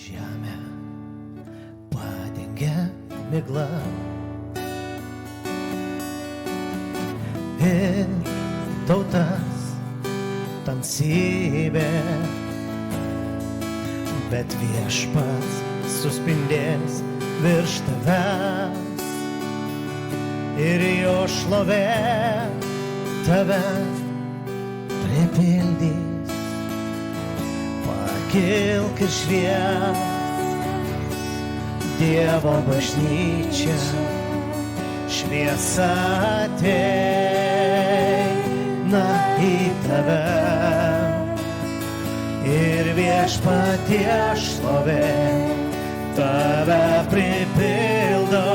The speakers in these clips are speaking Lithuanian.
Žemę padengia migla ir tautas tamsybė, bet Viešpats suspindės virš tavęs ir jo šlovė tave pripildys. Pakilk ir švies, Dievo bažnyčia, šviesa ateina į tave ir Viešpaties šlovė tave pripildo.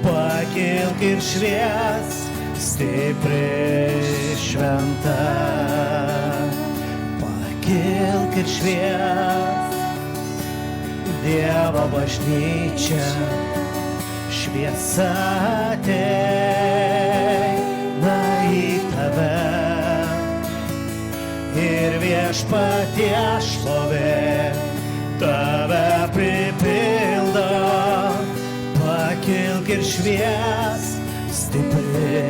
Pakilk ir švies, stipri šventa. Pakilk ir švies, Dievo bažnyčia, šviesa ateina į tave ir Viešpaties šlovė tave pripildo. Pakilk ir švies, stipri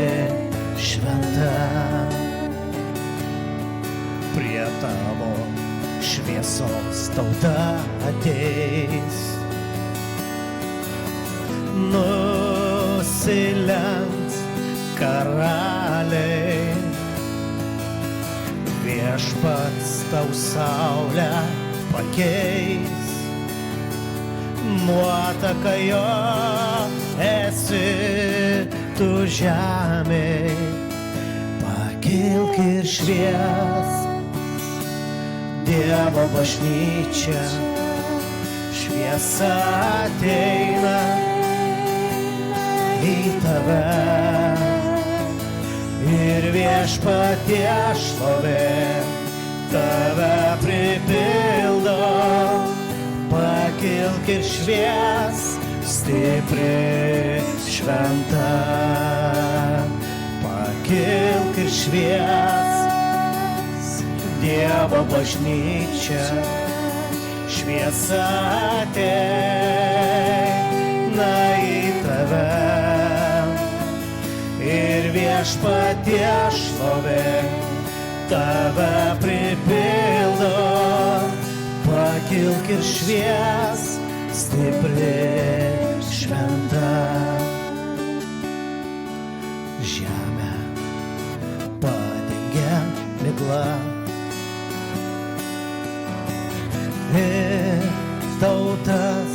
šventa. Prie tavo šviesos tauta ateis. Nusilenks karaliai, Viešpats tau saulę pakeis. Nuotaka jo esi tu žemėj. Pakilk ir švies, Dievo bažnyčia, šviesa ateina į tave ir Viešpaties šlovė tave pripildo. Pakilk ir švies, stipri šventa. Pakilk ir švies, Dievo bažnyčia, šviesa ateina į tave ir Viešpaties šlovė tave pripildo. Pakilk ir švies, stipri šventa. Žemę padengia migla ir tautas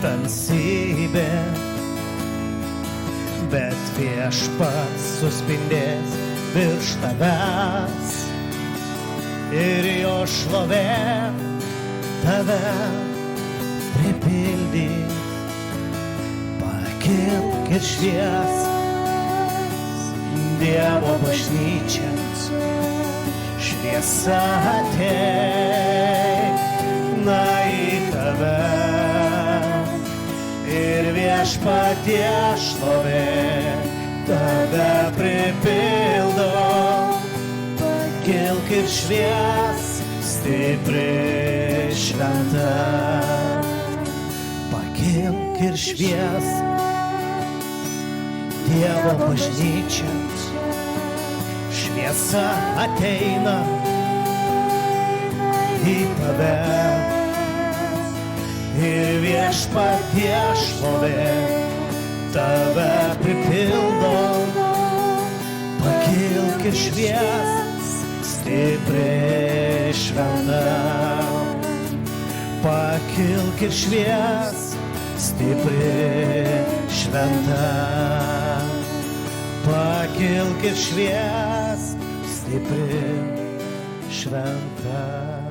tamsybė, bet Viešpats suspindės virš tavęs ir jo šlovė tave pripildys. Pakilk ir švies, Dievo bažnyčia, šviesa ateina į tave ir Viešpaties šlovė tave pripildo. Pakilk ir švies, stipri šventa. Pakilk ir švies, Dievo bažnyčia, šviesa ateina į tave ir Viešpaties šlovė tave pripildo. Pakilk ir švies, stipri šventa. Pakilk ir švies, stipri šventa. Pakilk ir švies, stipri šventa.